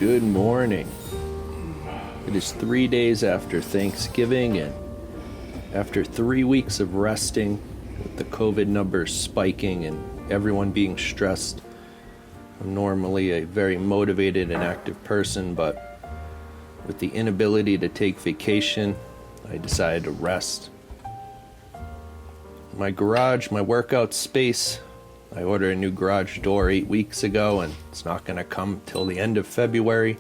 Good morning. It is 3 days after Thanksgiving, and after 3 weeks of resting, with the COVID numbers spiking and everyone being stressed, I'm normally a very motivated and active person, but with the inability to take vacation, I decided to rest. My garage, my workout space, I ordered a new garage door 8 weeks ago, and it's not going to come till the end of February.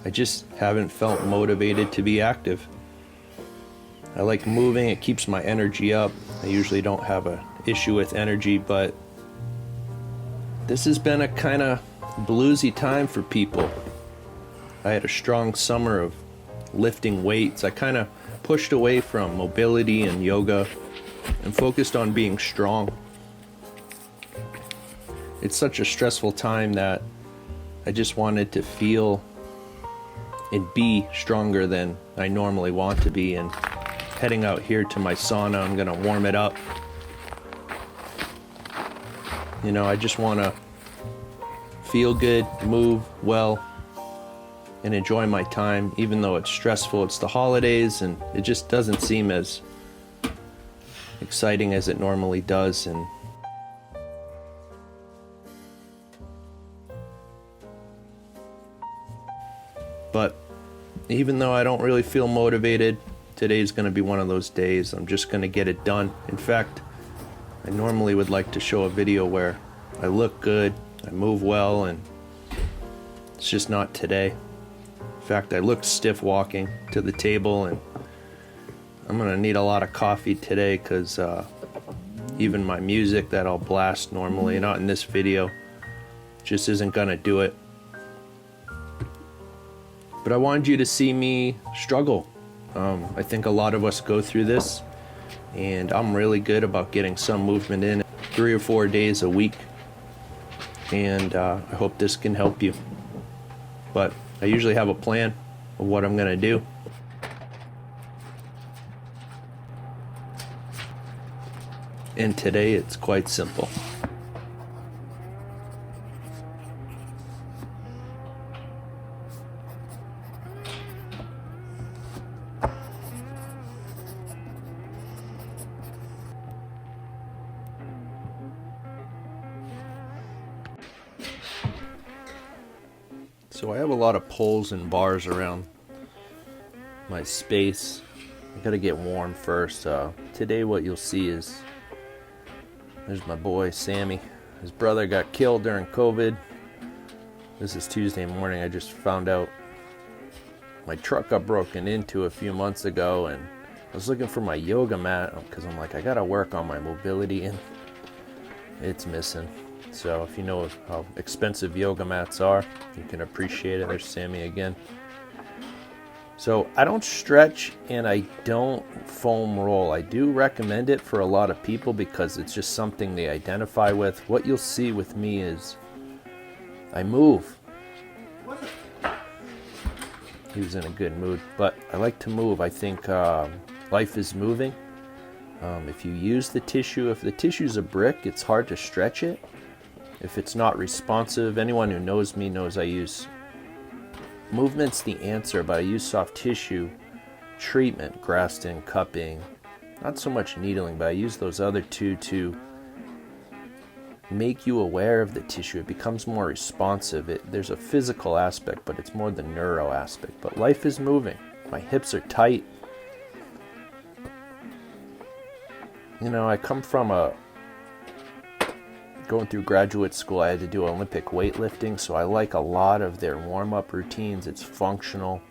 I just haven't felt motivated to be active. I like moving, it keeps my energy up. I usually don't have an issue with energy, but this has been a kind of bluesy time for people. I had a strong summer of lifting weights. I kind of pushed away from mobility and yoga and focused on being strong. It's such a stressful time that I just wanted to feel and be stronger than I normally want to be. And heading out here to my sauna, I'm gonna warm it up. I just want to feel good, move well, and enjoy my time, even though it's stressful. It's the holidays, and it just doesn't seem as exciting as it normally does. But even though I don't really feel motivated, today's going to be one of those days. I'm just going to get it done. In fact, I normally would like to show a video where I look good, I move well, and it's just not today. In fact, I look stiff walking to the table, and I'm going to need a lot of coffee today because even my music that I'll blast normally, not in this video, just isn't going to do it. But I wanted you to see me struggle. I think a lot of us go through this, and I'm really good about getting some movement in 3 or 4 days a week. And I hope this can help you. But I usually have a plan of what I'm gonna do. And today it's quite simple. So I have a lot of poles and bars around my space. I gotta get warm first. Today what you'll see is, there's my boy Sammy. His brother got killed during COVID. This is Tuesday morning. I just found out my truck got broken into a few months ago, and I was looking for my yoga mat because I'm like, I gotta work on my mobility, and it's missing. So if you know how expensive yoga mats are, you can appreciate it. There's Sammy again. So I don't stretch and I don't foam roll. I do recommend it for a lot of people because it's just something they identify with. What you'll see with me is I move. He was in a good mood, but I like to move. I think life is moving. If you use the tissue, if the tissue's a brick, it's hard to stretch it. If it's not responsive, anyone who knows me knows I use movement's the answer, but I use soft tissue treatment, Grafton, cupping, not so much needling, but I use those other two to make you aware of the tissue. It becomes more responsive. There's a physical aspect, but it's more the neuro aspect. But life is moving. My hips are tight. I come from going through graduate school, I had to do Olympic weightlifting, so I like a lot of their warm-up routines. It's functional,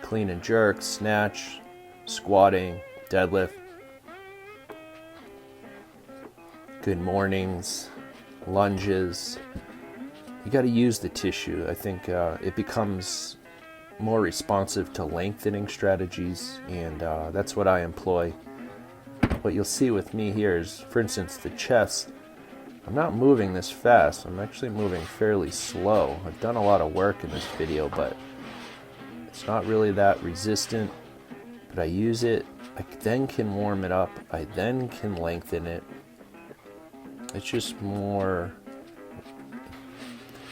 clean and jerk, snatch, squatting, deadlift, good mornings, lunges. You got to use the tissue. I think it becomes more responsive to lengthening strategies, and that's what I employ. What you'll see with me here is, for instance, the chest. I'm not moving this fast. I'm actually moving fairly slow. I've done a lot of work in this video, but it's not really that resistant. But I use it. I then can warm it up. I then can lengthen it. It's just more,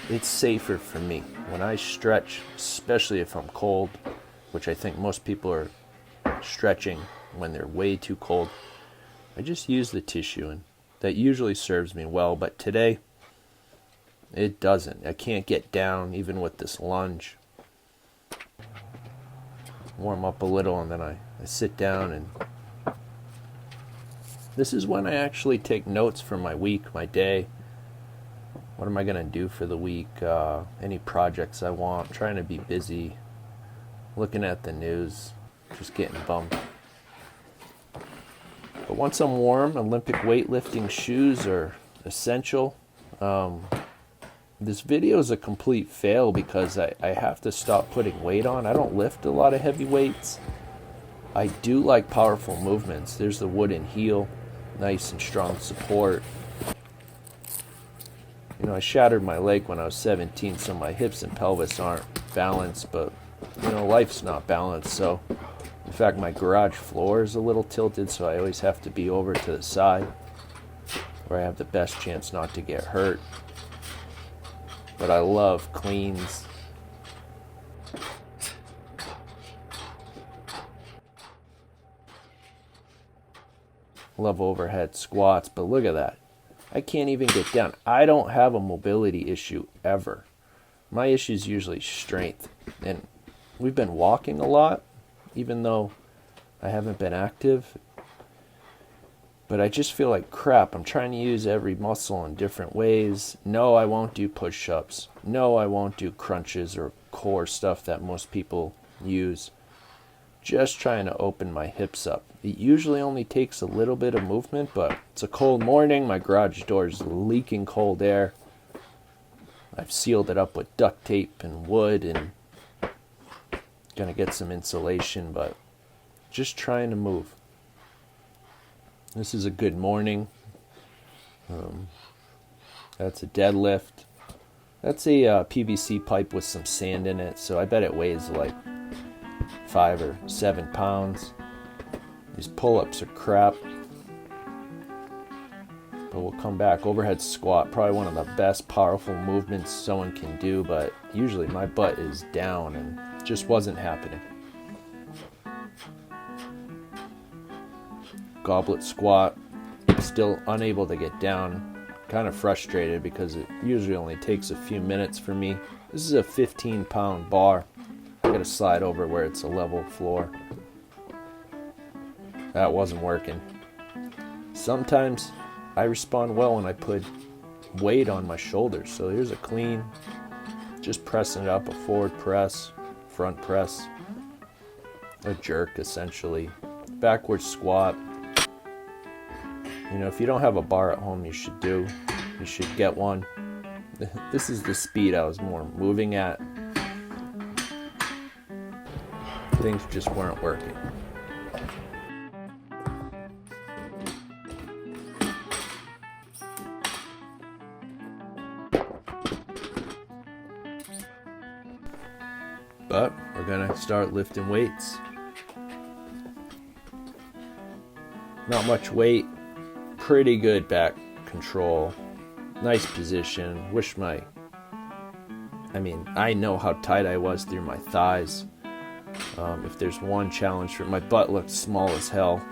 it's safer for me. when I stretch, especially if I'm cold, which I think most people are stretching when they're way too cold, I just use the tissue, and that usually serves me well. But today, it doesn't. I can't get down even with this lunge. Warm up a little, and then I sit down, and this is when I actually take notes for my week, my day. What am I going to do for the week? Any projects I want. I'm trying to be busy. Looking at the news. Just getting bummed. But once I'm warm, Olympic weightlifting shoes are essential. This video is a complete fail because I have to stop putting weight on. I don't lift a lot of heavy weights. I do like powerful movements. There's the wooden heel. Nice and strong support. You know, I shattered my leg when I was 17, so my hips and pelvis aren't balanced, but, you know, life's not balanced, so, in fact, my garage floor is a little tilted, so I always have to be over to the side, where I have the best chance not to get hurt. But I love cleans. Love overhead squats, but look at that. I can't even get down. I don't have a mobility issue ever. My issue is usually strength. And we've been walking a lot, even though I haven't been active. But I just feel like crap. I'm trying to use every muscle in different ways. No, I won't do push-ups. No, I won't do crunches or core stuff that most people use. Just trying to open my hips up. It usually only takes a little bit of movement, but it's a cold morning. My garage door is leaking cold air. I've sealed it up with duct tape and wood and gonna get some insulation, but just trying to move. This is a good morning. That's a deadlift. That's a PVC pipe with some sand in it, so I bet it weighs like 5 or 7 pounds. These pull-ups are crap. But we'll come back. Overhead squat, probably one of the best powerful movements someone can do, but usually my butt is down and just wasn't happening. Goblet squat, still unable to get down. Kind of frustrated because it usually only takes a few minutes for me. This is a 15-pound bar. I gotta slide over where it's a level floor. That wasn't working. Sometimes I respond well when I put weight on my shoulders. So here's a clean, just pressing it up, a forward press, front press, a jerk essentially, backward squat. You know, if you don't have a bar at home, you should get one. This is the speed I was more moving at. Things just weren't working. But we're gonna start lifting weights. Not much weight, pretty good back control, nice position. I know how tight I was through my thighs. If there's one challenge for my butt looked small as hell.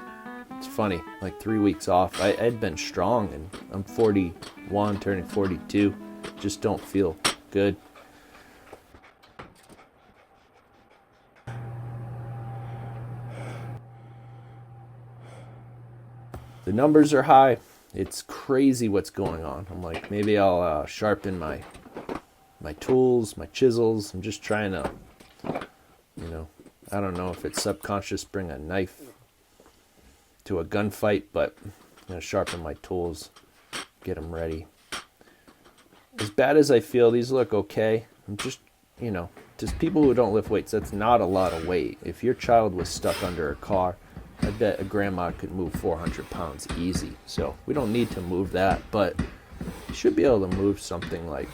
It's funny, like 3 weeks off. I'd been strong, and I'm 41, turning 42. Just don't feel good. The numbers are high. It's crazy what's going on. I'm like, maybe I'll sharpen my tools, my chisels. I'm just trying to, I don't know if it's subconscious, bring a knife to a gunfight, but I'm going to sharpen my tools, get them ready. As bad as I feel, these look okay. I'm just, just people who don't lift weights, that's not a lot of weight. If your child was stuck under a car, I bet a grandma could move 400 pounds easy. So we don't need to move that, but you should be able to move something like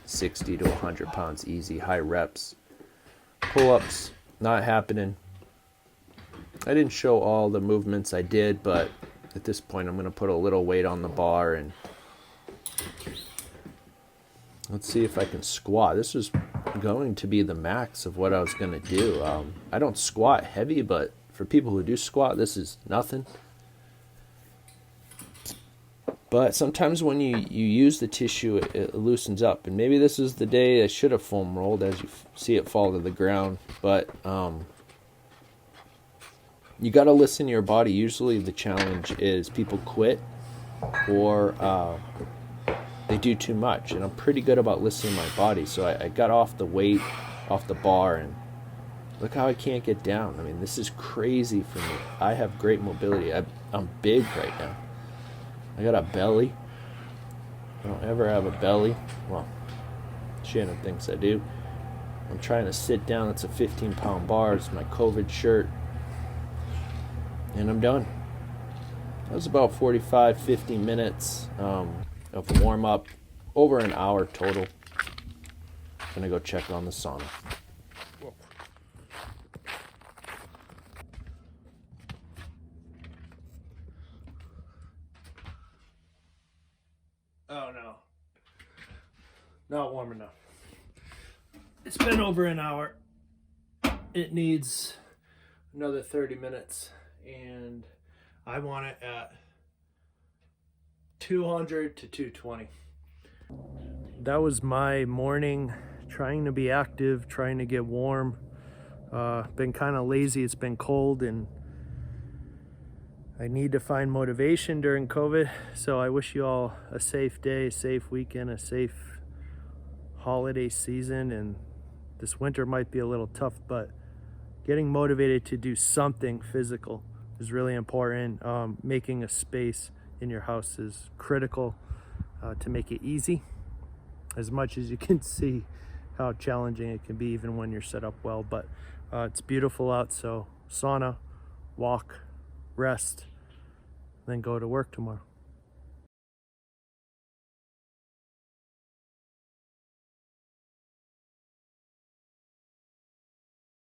60 to 100 pounds easy, high reps. Pull-ups, not happening. I didn't show all the movements I did, but at this point I'm going to put a little weight on the bar and let's see if I can squat. This was going to be the max of what I was going to do. I don't squat heavy, but for people who do squat, this is nothing. But sometimes when you use the tissue, it loosens up. And maybe this is the day I should have foam rolled as you see it fall to the ground. But you got to listen to your body. Usually the challenge is people quit or they do too much. And I'm pretty good about listening to my body. So I got off the weight, off the bar, and look how I can't get down. I mean, this is crazy for me. I have great mobility. I'm big right now. I got a belly. I don't ever have a belly. Well, Shannon thinks I do. I'm trying to sit down. It's a 15-pound bar. It's my COVID shirt. And I'm done. That was about 45, 50 minutes of warm-up. Over an hour total. I'm going to go check on the sauna. Oh no, not warm enough. It's been over an hour. It needs another 30 minutes, and I want it at 200 to 220. That was my morning, trying to be active, trying to get warm. Been kind of lazy. It's been cold, and I need to find motivation during COVID. So I wish you all a safe day, a safe weekend, a safe holiday season. And this winter might be a little tough, but getting motivated to do something physical is really important. Making a space in your house is critical to make it easy. As much as you can see how challenging it can be even when you're set up well, but it's beautiful out. So sauna, walk, rest, then go to work tomorrow.